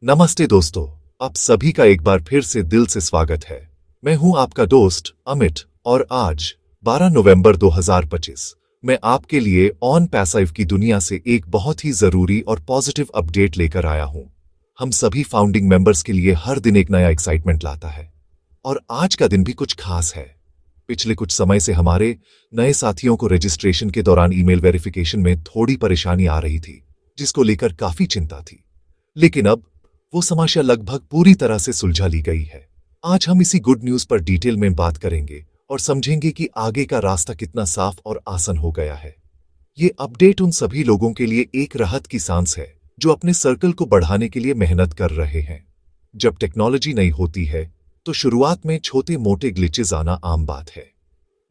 नमस्ते दोस्तों, आप सभी का एक बार फिर से दिल से स्वागत है। मैं हूं आपका दोस्त अमित और आज 12 नवंबर 2025 मैं आपके लिए ऑन पैसिव की दुनिया से एक बहुत ही जरूरी और पॉजिटिव अपडेट लेकर आया हूं। हम सभी फाउंडिंग मेंबर्स के लिए हर दिन एक नया एक्साइटमेंट लाता है और आज का दिन भी कुछ खास है। पिछले कुछ समय से हमारे नए साथियों को रजिस्ट्रेशन के दौरान ईमेल वेरिफिकेशन में थोड़ी परेशानी आ रही थी, जिसको लेकर काफी चिंता थी। लेकिन अब वो समस्या लगभग पूरी तरह से सुलझा ली गई है। आज हम इसी गुड न्यूज पर डिटेल में बात करेंगे और समझेंगे कि आगे का रास्ता कितना साफ और आसान हो गया है। ये अपडेट उन सभी लोगों के लिए एक राहत की सांस है जो अपने सर्कल को बढ़ाने के लिए मेहनत कर रहे हैं। जब टेक्नोलॉजी नई होती है तो शुरुआत में छोटे मोटे ग्लिचेस आना आम बात है,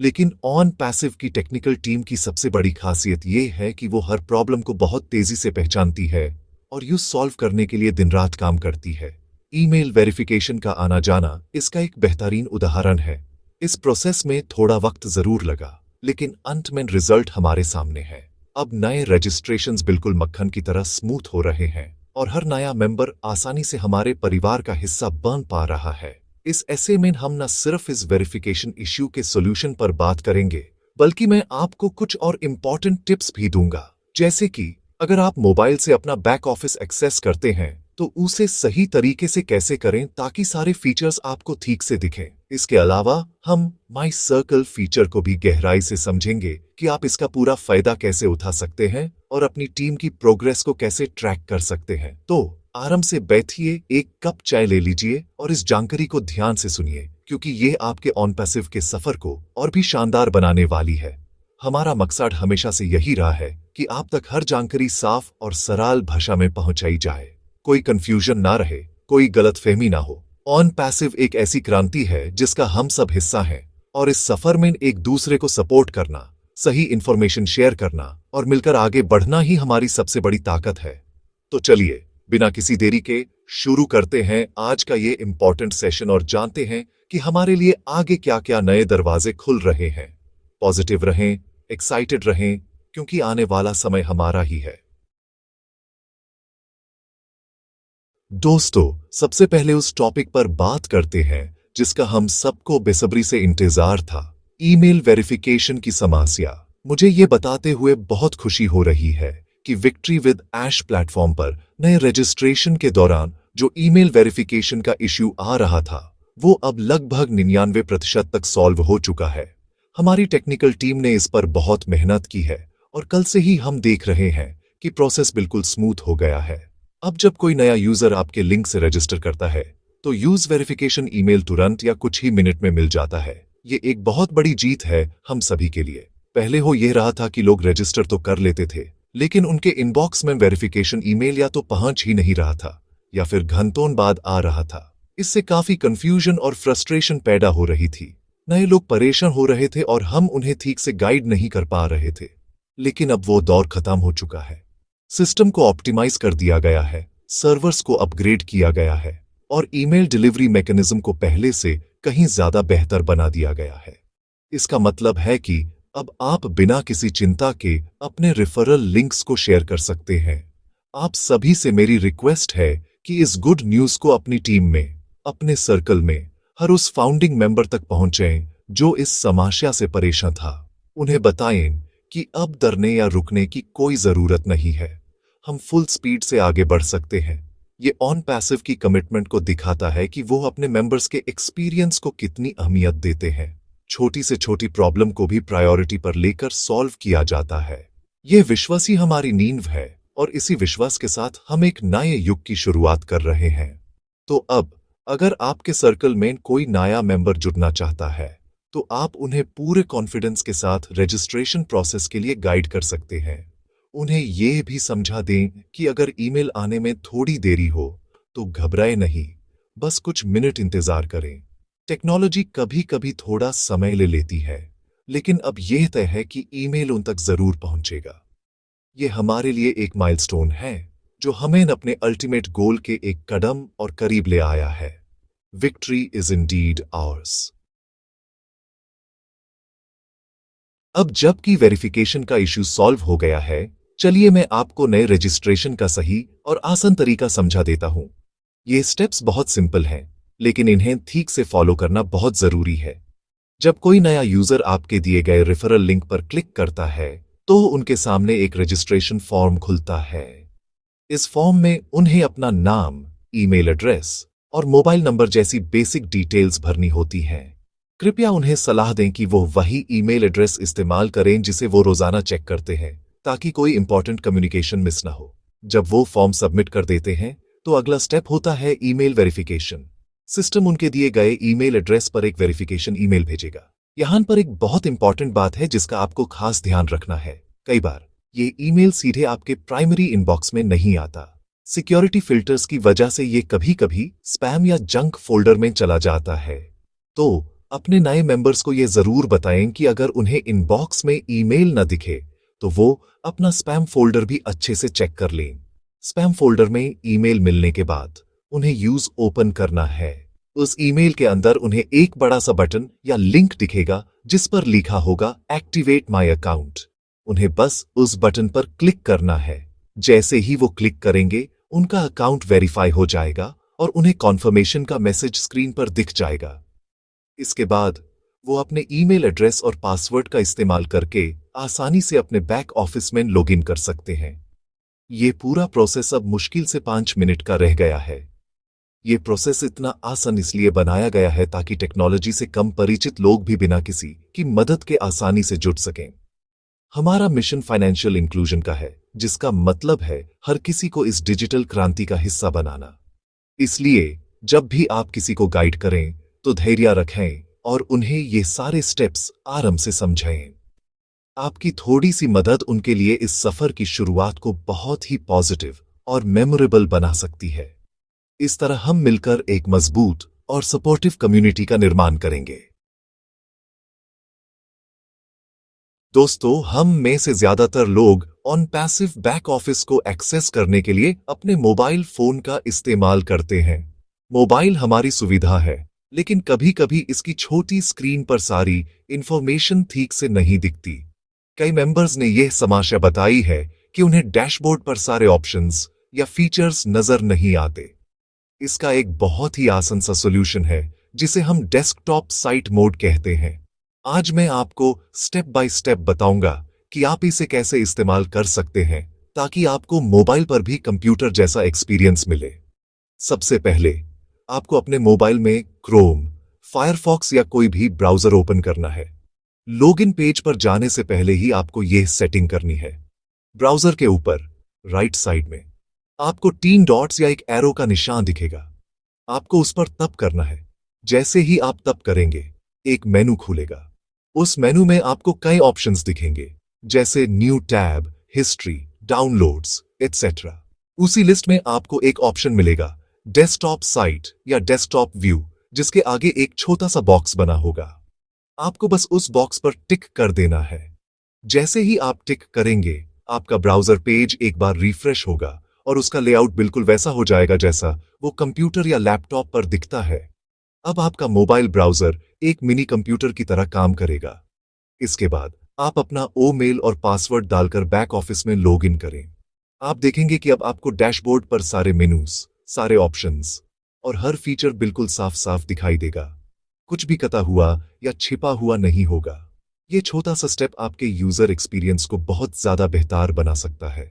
लेकिन ऑन पैसिव की टेक्निकल टीम की सबसे बड़ी खासियत यह है कि वो हर प्रॉब्लम को बहुत तेजी से पहचानती है और यूज सॉल्व करने के लिए दिन रात काम करती है। ईमेल वेरिफिकेशन का आना जाना इसका एक बेहतरीन उदाहरण है। इस प्रोसेस में थोड़ा वक्त जरूर लगा, लेकिन अंत में रिजल्ट हमारे सामने है। अब नए रजिस्ट्रेशंस बिल्कुल मक्खन की तरह स्मूथ हो रहे हैं और हर नया मेंबर आसानी से हमारे परिवार का हिस्सा बन पा रहा है। इस ऐसे में हम न सिर्फ इस वेरिफिकेशन इश्यू के सॉल्यूशन पर बात करेंगे, बल्कि मैं आपको कुछ और इम्पोर्टेंट टिप्स भी दूंगा, जैसे कि अगर आप मोबाइल से अपना बैक ऑफिस एक्सेस करते हैं तो उसे सही तरीके से कैसे करें ताकि सारे फीचर्स आपको ठीक से दिखें। इसके अलावा हम माई सर्कल फीचर को भी गहराई से समझेंगे कि आप इसका पूरा फायदा कैसे उठा सकते हैं और अपनी टीम की प्रोग्रेस को कैसे ट्रैक कर सकते हैं। तो आराम से बैठिए, एक कप चाय ले लीजिए और इस जानकारी को ध्यान से सुनिए, क्योंकि ये आपके ऑन पैसिव के सफर को और भी शानदार बनाने वाली है। हमारा मकसद हमेशा से यही रहा है कि आप तक हर जानकारी साफ और सरल भाषा में पहुंचाई जाए, कोई कंफ्यूजन ना रहे, कोई गलतफहमी ना हो। ऑन पैसिव एक ऐसी क्रांति है जिसका हम सब हिस्सा हैं और इस सफर में एक दूसरे को सपोर्ट करना, सही इंफॉर्मेशन शेयर करना और मिलकर आगे बढ़ना ही हमारी सबसे बड़ी ताकत है। तो चलिए बिना किसी देरी के शुरू करते हैं आज का ये इंपॉर्टेंट सेशन और जानते हैं कि हमारे लिए आगे क्या क्या नए दरवाजे खुल रहे हैं। पॉजिटिव रहें, एक्साइटेड रहें, क्योंकि आने वाला समय हमारा ही है। दोस्तों, सबसे पहले उस टॉपिक पर बात करते हैं जिसका हम सबको बेसब्री से इंतजार था, ईमेल वेरिफिकेशन की समस्या। मुझे ये बताते हुए बहुत खुशी हो रही है कि विक्ट्री विद ऐश प्लेटफॉर्म पर नए रजिस्ट्रेशन के दौरान जो ईमेल वेरिफिकेशन का इश्यू आ रहा था वो अब लगभग 99% तक सॉल्व हो चुका है। हमारी टेक्निकल टीम ने इस पर बहुत मेहनत की है और कल से ही हम देख रहे हैं कि प्रोसेस बिल्कुल स्मूथ हो गया है। अब जब कोई नया यूजर आपके लिंक से रजिस्टर करता है तो यूज वेरिफिकेशन ईमेल तुरंत या कुछ ही मिनट में मिल जाता है। ये एक बहुत बड़ी जीत है हम सभी के लिए। पहले हो यह रहा था कि लोग रजिस्टर तो कर लेते थे, लेकिन उनके इनबॉक्स में वेरिफिकेशन ईमेल या तो पहुंच ही नहीं रहा था या फिर घंटों बाद आ रहा था। इससे काफी कंफ्यूजन और फ्रस्ट्रेशन पैदा हो रही थी। नए लोग परेशान हो रहे थे और हम उन्हें ठीक से गाइड नहीं कर पा रहे थे। लेकिन अब वो दौर खत्म हो चुका है। सिस्टम को ऑप्टिमाइज कर दिया गया है, सर्वर्स को अपग्रेड किया गया है और ईमेल डिलीवरी मैकेनिज्म को पहले से कहीं ज्यादा बेहतर बना दिया गया है। इसका मतलब है कि अब आप बिना किसी चिंता के अपने रेफरल लिंक्स को शेयर कर सकते हैं। आप सभी से मेरी रिक्वेस्ट है कि इस गुड न्यूज को अपनी टीम में, अपने सर्कल में हर उस फाउंडिंग मेंबर तक पहुंचें जो इस समस्या से परेशान था। उन्हें बताएं कि अब डरने या रुकने की कोई जरूरत नहीं है। हम फुल स्पीड से आगे बढ़ सकते हैं। ये ऑन पैसिव की कमिटमेंट को दिखाता है कि वो अपने मेंबर्स के एक्सपीरियंस को कितनी अहमियत देते हैं। छोटी से छोटी प्रॉब्लम को भी प्रायोरिटी पर लेकर सॉल्व किया जाता है। ये विश्वास ही हमारी नींव है और इसी विश्वास के साथ हम एक नए युग की शुरुआत कर रहे हैं। तो अब अगर आपके सर्कल में कोई नया मेंबर जुड़ना चाहता है तो आप उन्हें पूरे कॉन्फिडेंस के साथ रजिस्ट्रेशन प्रोसेस के लिए गाइड कर सकते हैं। उन्हें यह भी समझा दें कि अगर ईमेल आने में थोड़ी देरी हो तो घबराए नहीं, बस कुछ मिनट इंतजार करें। टेक्नोलॉजी कभी कभी थोड़ा समय ले लेती है, लेकिन अब यह तय है कि ईमेल उन तक जरूर पहुंचेगा। यह हमारे लिए एक माइलस्टोन है जो हमें अपने अल्टीमेट गोल के एक कदम और करीब ले आया है। Victory is Indeed hours. अब जबकि वेरिफिकेशन का इश्यू सॉल्व हो गया है, चलिए मैं आपको नए रजिस्ट्रेशन का सही और आसान तरीका समझा देता हूं। ये स्टेप्स बहुत सिंपल हैं, लेकिन इन्हें ठीक से फॉलो करना बहुत जरूरी है। जब कोई नया यूजर आपके दिए गए रेफरल लिंक पर क्लिक करता है, तो उनके सामने एक रजिस्ट्रेशन फॉर्म खुलता है। इस फॉर्म में उन्हें अपना नाम, ईमेल एड्रेस और मोबाइल नंबर जैसी बेसिक डिटेल्स भरनी होती हैं। कृपया उन्हें सलाह दें कि वो वही ईमेल एड्रेस इस्तेमाल करें जिसे वो रोजाना चेक करते हैं, ताकि कोई इंपॉर्टेंट कम्युनिकेशन मिस ना हो। जब वो फॉर्म सबमिट कर देते हैं, तो अगला स्टेप होता है ईमेल वेरिफिकेशन। सिस्टम उनके दिए गए ईमेल एड्रेस पर एक वेरिफिकेशन ईमेल भेजेगा। यहाँ पर एक बहुत इंपॉर्टेंट बात है जिसका आपको खास ध्यान रखना है। कई बार ये ईमेल सीधे आपके प्राइमरी इनबॉक्स में नहीं आता। सिक्योरिटी फिल्टर्स की वजह से ये कभी कभी स्पैम या जंक फोल्डर में चला जाता है। तो अपने नए मेंबर्स को ये जरूर बताएं कि अगर उन्हें इनबॉक्स में ईमेल न दिखे, तो वो अपना स्पैम फोल्डर भी अच्छे से चेक कर लें। स्पैम फोल्डर में ईमेल मिलने के बाद उन्हें यूज ओपन करना है। उस ईमेल के अंदर उन्हें एक बड़ा सा बटन या लिंक दिखेगा जिस पर लिखा होगा एक्टिवेट माय अकाउंट। उन्हें बस उस बटन पर क्लिक करना है। जैसे ही वो क्लिक करेंगे, उनका अकाउंट वेरीफाई हो जाएगा और उन्हें कॉन्फर्मेशन का मैसेज स्क्रीन पर दिख जाएगा। इसके बाद वो अपने ईमेल एड्रेस और पासवर्ड का इस्तेमाल करके आसानी से अपने बैक ऑफिस में लॉगिन कर सकते हैं। ये पूरा प्रोसेस अब मुश्किल से 5 मिनट का रह गया है। ये प्रोसेस इतना आसान इसलिए बनाया गया है ताकि टेक्नोलॉजी से कम परिचित लोग भी बिना किसी की मदद के आसानी से जुड़ सकें। हमारा मिशन फाइनेंशियल इंक्लूजन का है, जिसका मतलब है हर किसी को इस डिजिटल क्रांति का हिस्सा बनाना। इसलिए जब भी आप किसी को गाइड करें, तो धैर्य रखें और उन्हें ये सारे स्टेप्स आराम से समझाएं। आपकी थोड़ी सी मदद उनके लिए इस सफर की शुरुआत को बहुत ही पॉजिटिव और मेमोरेबल बना सकती है। इस तरह हम मिलकर एक मजबूत और सपोर्टिव कम्युनिटी का निर्माण करेंगे। दोस्तों, हम में से ज्यादातर लोग ऑन पैसिव बैक ऑफिस को एक्सेस करने के लिए अपने मोबाइल फोन का इस्तेमाल करते हैं। मोबाइल हमारी सुविधा है, लेकिन कभी कभी इसकी छोटी स्क्रीन पर सारी इंफॉर्मेशन ठीक से नहीं दिखती। कई मेंबर्स ने यह समस्या बताई है कि उन्हें डैशबोर्ड पर सारे ऑप्शंस या फीचर्स नजर नहीं आते। इसका एक बहुत ही आसान सा सॉल्यूशन है, जिसे हम डेस्कटॉप साइट मोड कहते हैं। आज मैं आपको स्टेप बाय स्टेप बताऊंगा कि आप इसे कैसे इस्तेमाल कर सकते हैं, ताकि आपको मोबाइल पर भी कंप्यूटर जैसा एक्सपीरियंस मिले। सबसे पहले आपको अपने मोबाइल में क्रोम, फायरफॉक्स या कोई भी ब्राउजर ओपन करना है। लॉगिन पेज पर जाने से पहले ही आपको यह सेटिंग करनी है। ब्राउजर के ऊपर राइट साइड में आपको 3 डॉट्स या एक एरो का निशान दिखेगा। आपको उस पर तब करना है। जैसे ही आप तब करेंगे, एक मेनू खुलेगा। उस मेनू में आपको कई ऑप्शंस दिखेंगे, जैसे new tab, history, downloads, etcetera. उसी लिस्ट में आपको एक ऑप्शन मिलेगा डेस्कटॉप साइट या डेस्कटॉप व्यू, जिसके आगे एक छोटा सा बॉक्स बना होगा। आपको बस उस बॉक्स पर टिक कर देना है। जैसे ही आप टिक करेंगे, आपका ब्राउजर पेज एक बार रिफ्रेश होगा और उसका लेआउट बिल्कुल वैसा हो जाएगा जैसा वो कंप्यूटर या लैपटॉप पर दिखता है। अब आपका मोबाइल ब्राउजर एक मिनी कंप्यूटर की तरह काम करेगा। इसके बाद आप अपना ईमेल और पासवर्ड डालकर बैक ऑफिस में लॉगिन करें। आप देखेंगे कि अब आपको डैशबोर्ड पर सारे मेनूज, सारे ऑप्शंस और हर फीचर बिल्कुल साफ साफ दिखाई देगा। कुछ भी कटा हुआ या छिपा हुआ नहीं होगा। ये छोटा सा स्टेप आपके यूजर एक्सपीरियंस को बहुत ज्यादा बेहतर बना सकता है,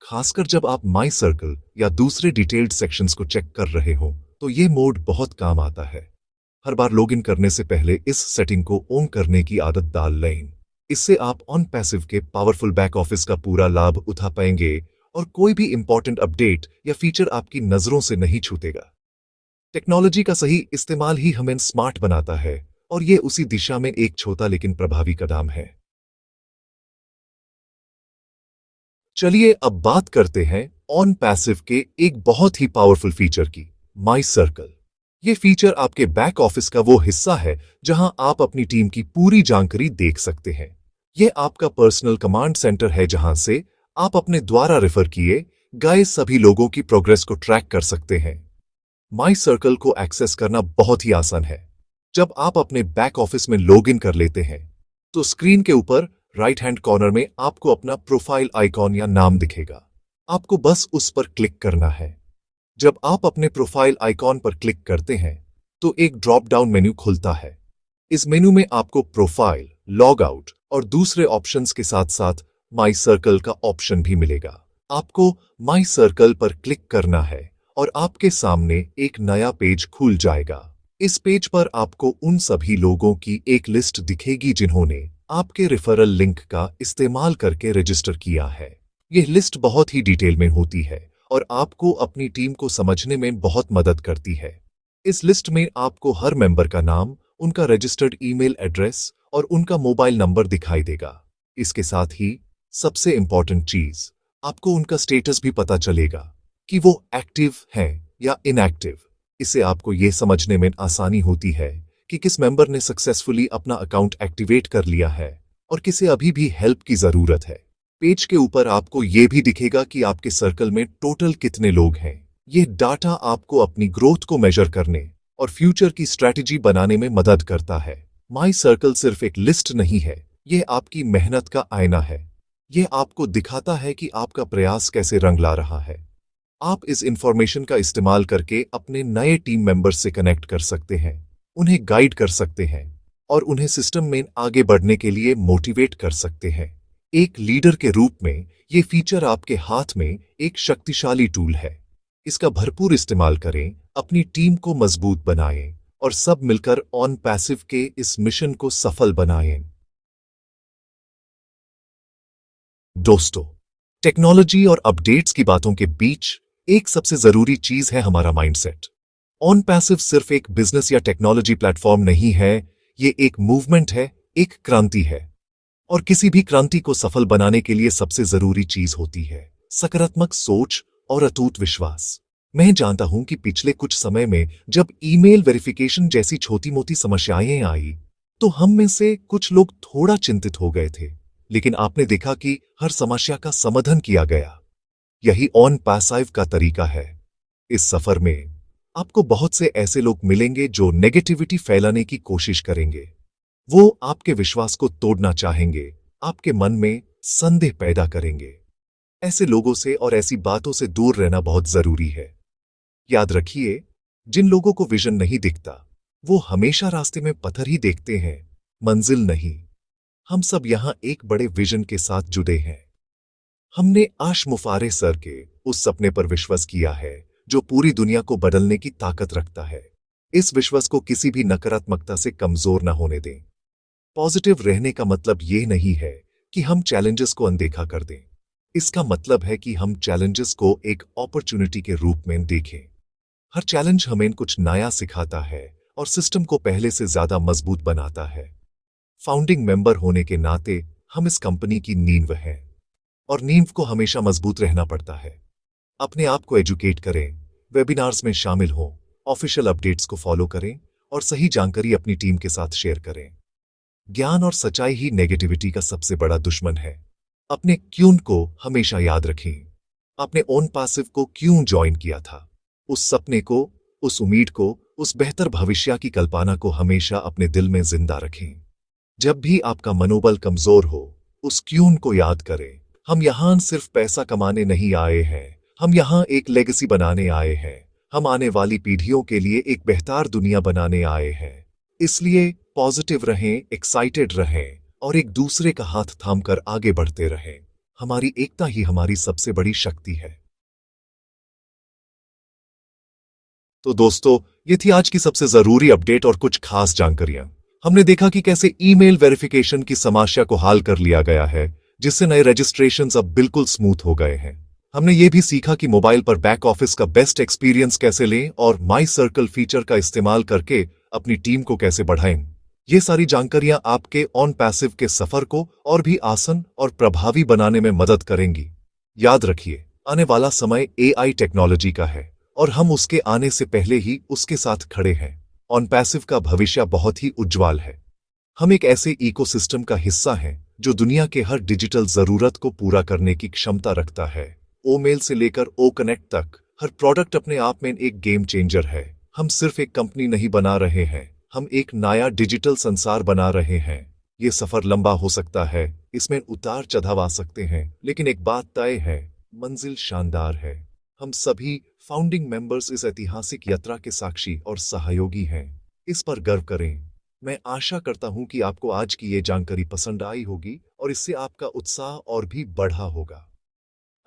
खासकर जब आप माई सर्कल या दूसरे डिटेल्ड सेक्शंस को चेक कर रहे हो, तो ये मोड बहुत काम आता है। हर बार लॉगिन करने से पहले इस सेटिंग को ऑन करने की आदत डाल लें। इससे आप ऑन पैसिव के पावरफुल बैक ऑफिस का पूरा लाभ उठा पाएंगे और कोई भी इंपॉर्टेंट अपडेट या फीचर आपकी नजरों से नहीं छूटेगा। टेक्नोलॉजी का सही इस्तेमाल ही हमें स्मार्ट बनाता है, और ये उसी दिशा में एक छोटा लेकिन प्रभावी कदम है। चलिए अब बात करते हैं ऑन पैसिव के एक बहुत ही पावरफुल फीचर की, माई सर्कल। ये फीचर आपके बैक ऑफिस का वो हिस्सा है जहां आप अपनी टीम की पूरी जानकारी देख सकते हैं। ये आपका पर्सनल कमांड सेंटर है जहां से आप अपने द्वारा रेफर किए गए सभी लोगों की प्रोग्रेस को ट्रैक कर सकते हैं। माई सर्कल को एक्सेस करना बहुत ही आसान है। जब आप अपने बैक ऑफिस में लॉगिन कर लेते हैं, तो स्क्रीन के ऊपर राइट हैंड कॉर्नर में आपको अपना प्रोफाइल आइकॉन या नाम दिखेगा। आपको बस उस पर क्लिक करना है। जब आप अपने प्रोफाइल आइकॉन पर क्लिक करते हैं तो एक ड्रॉप डाउन मेन्यू खुलता है। इस मेन्यू में आपको प्रोफाइल, लॉग आउट और दूसरे ऑप्शंस के साथ साथ माई सर्कल का ऑप्शन भी मिलेगा। आपको माई सर्कल पर क्लिक करना है और आपके सामने एक नया पेज खुल जाएगा। इस पेज पर आपको उन सभी लोगों की एक लिस्ट दिखेगी जिन्होंने आपके रेफरल लिंक का इस्तेमाल करके रजिस्टर किया है। यह लिस्ट बहुत ही डिटेल में होती है और आपको अपनी टीम को समझने में बहुत मदद करती है। इस लिस्ट में आपको हर मेंबर का नाम, उनका रजिस्टर्ड ईमेल एड्रेस और उनका मोबाइल नंबर दिखाई देगा। इसके साथ ही सबसे इंपॉर्टेंट चीज, आपको उनका स्टेटस भी पता चलेगा कि वो एक्टिव हैं या इनएक्टिव। इससे आपको यह समझने में आसानी होती है कि किस मेंबर ने सक्सेसफुली अपना अकाउंट एक्टिवेट कर लिया है और किसे अभी भी हेल्प की जरूरत है। पेज के ऊपर आपको यह भी दिखेगा कि आपके सर्कल में टोटल कितने लोग हैं। यह डाटा आपको अपनी ग्रोथ को मेजर करने और फ्यूचर की स्ट्रैटेजी बनाने में मदद करता है। माई सर्कल सिर्फ एक लिस्ट नहीं है, यह आपकी मेहनत का आईना है। यह आपको दिखाता है कि आपका प्रयास कैसे रंग ला रहा है। आप इस इंफॉर्मेशन का इस्तेमाल करके अपने नए टीम मेंबर्स से कनेक्ट कर सकते हैं, उन्हें गाइड कर सकते हैं और उन्हें सिस्टम में आगे बढ़ने के लिए मोटिवेट कर सकते हैं। एक लीडर के रूप में यह फीचर आपके हाथ में एक शक्तिशाली टूल है। इसका भरपूर इस्तेमाल करें, अपनी टीम को मजबूत बनाएं और सब मिलकर ऑन पैसिव के इस मिशन को सफल बनाएं। दोस्तों, टेक्नोलॉजी और अपडेट्स की बातों के बीच एक सबसे जरूरी चीज है हमारा माइंडसेट। ऑन पैसिव सिर्फ एक बिजनेस या टेक्नोलॉजी प्लेटफॉर्म नहीं है, ये एक मूवमेंट है, एक क्रांति है। और किसी भी क्रांति को सफल बनाने के लिए सबसे जरूरी चीज होती है सकारात्मक सोच और अटूट विश्वास। मैं जानता हूं कि पिछले कुछ समय में जब ईमेल वेरिफिकेशन जैसी छोटी मोटी समस्याएं आई तो हम में से कुछ लोग थोड़ा चिंतित हो गए थे, लेकिन आपने देखा कि हर समस्या का समाधान किया गया। यही ऑन पैसिव का तरीका है। इस सफर में आपको बहुत से ऐसे लोग मिलेंगे जो नेगेटिविटी फैलाने की कोशिश करेंगे। वो आपके विश्वास को तोड़ना चाहेंगे, आपके मन में संदेह पैदा करेंगे। ऐसे लोगों से और ऐसी बातों से दूर रहना बहुत जरूरी है। याद रखिए, जिन लोगों को विजन नहीं दिखता वो हमेशा रास्ते में पत्थर ही देखते हैं, मंजिल नहीं। हम सब यहां एक बड़े विजन के साथ जुड़े हैं। हमने आश मुफारे सर के उस सपने पर विश्वास किया है जो पूरी दुनिया को बदलने की ताकत रखता है। इस विश्वास को किसी भी नकारात्मकता से कमजोर न होने दें। पॉजिटिव रहने का मतलब यह नहीं है कि हम चैलेंजेस को अनदेखा कर दें। इसका मतलब है कि हम चैलेंजेस को एक अपॉर्चुनिटी के रूप में देखें। हर चैलेंज हमें कुछ नया सिखाता है और सिस्टम को पहले से ज्यादा मजबूत बनाता है। फाउंडिंग मेंबर होने के नाते हम इस कंपनी की नींव हैं और नींव को हमेशा मजबूत रहना पड़ता है। अपने आप को एजुकेट करें, वेबिनार्स में शामिल हों, ऑफिशियल अपडेट्स को फॉलो करें और सही जानकारी अपनी टीम के साथ शेयर करें। ज्ञान और सच्चाई ही नेगेटिविटी का सबसे बड़ा दुश्मन है। अपने क्यों को हमेशा याद रखें। आपने ऑन पैसिव को क्यों ज्वाइन किया था? उस सपने को, उस उम्मीद को, उस बेहतर भविष्य की कल्पना को हमेशा अपने दिल में जिंदा रखें। जब भी आपका मनोबल कमजोर हो, उस क्यों को याद करें। हम यहां सिर्फ पैसा कमाने नहीं आए हैं, हम यहां एक लेगेसी बनाने आए हैं। हम आने वाली पीढ़ियों के लिए एक बेहतर दुनिया बनाने आए हैं। इसलिए पॉजिटिव रहें, एक्साइटेड रहें और एक दूसरे का हाथ थामकर आगे बढ़ते रहें। हमारी एकता ही हमारी सबसे बड़ी शक्ति है। तो दोस्तों, ये थी आज की सबसे जरूरी अपडेट और कुछ खास जानकारियां। हमने देखा कि कैसे ईमेल वेरिफिकेशन की समस्या को हल कर लिया गया है, जिससे नए रजिस्ट्रेशंस अब बिल्कुल स्मूथ हो गए हैं। हमने ये भी सीखा कि मोबाइल पर बैक ऑफिस का बेस्ट एक्सपीरियंस कैसे लें और माई सर्कल फीचर का इस्तेमाल करके अपनी टीम को कैसे बढ़ाएं। ये सारी जानकारियां आपके ऑन पैसिव के सफर को और भी आसान और प्रभावी बनाने में मदद करेंगी। याद रखिए, आने वाला समय एआई टेक्नोलॉजी का है और हम उसके आने से पहले ही उसके साथ खड़े हैं। ऑन पैसिव का भविष्य बहुत ही उज्ज्वल है। हम एक ऐसे इकोसिस्टम का हिस्सा हैं जो दुनिया के हर डिजिटल जरूरत को पूरा करने की क्षमता रखता है। ओ मेल से लेकर ओ कनेक्ट तक हर प्रोडक्ट अपने आप में एक गेम चेंजर है। हम सिर्फ एक कंपनी नहीं बना रहे हैं, हम एक नया डिजिटल संसार बना रहे हैं। ये सफर लंबा हो सकता है, इसमें उतार चढ़ाव आ सकते हैं, लेकिन एक बात तय है, मंजिल शानदार है। हम सभी फाउंडिंग मेंबर्स इस ऐतिहासिक यात्रा के साक्षी और सहयोगी हैं। इस पर गर्व करें। मैं आशा करता हूं कि आपको आज की ये जानकारी पसंद आई होगी और इससे आपका उत्साह और भी बढ़ा होगा।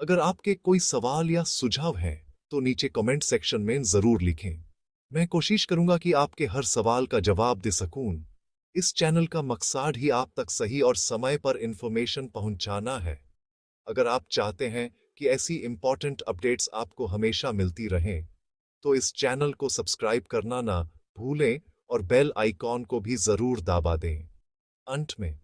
अगर आपके कोई सवाल या सुझाव हैं, तो नीचे कमेंट सेक्शन में जरूर लिखें। मैं कोशिश करूंगा कि आपके हर सवाल का जवाब दे सकूं। इस चैनल का मकसद ही आप तक सही और समय पर इंफॉर्मेशन पहुंचाना है। अगर आप चाहते हैं कि ऐसी इंपॉर्टेंट अपडेट्स आपको हमेशा मिलती रहें, तो इस चैनल को सब्सक्राइब करना ना भूलें और बेल आइकॉन को भी जरूर दबा दें। अंत में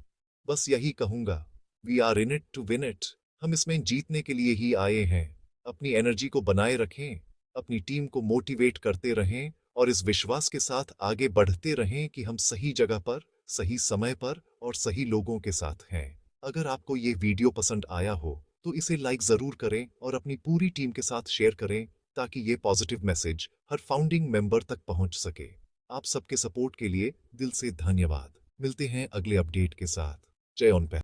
बस यही कहूंगा, we are in it to win it. हम इसमें जीतने के लिए ही आए हैं। अपनी एनर्जी को बनाए रखें, अपनी टीम को मोटिवेट करते रहें और इस विश्वास के साथ आगे बढ़ते रहें कि हम सही जगह पर, सही समय पर और सही लोगों के साथ हैं। अगर आपको ये वीडियो पसंद आया हो, तो इसे लाइक जरूर करें और अपनी पूरी टीम के साथ शेयर करें, ताकि ये पॉजिटिव मैसेज हर फाउंडिंग मेंबर तक पहुंच सके। आप सबके सपोर्ट के लिए दिल से धन्यवाद। मिलते हैं अगले अपडेट के साथ। जय ओन पे।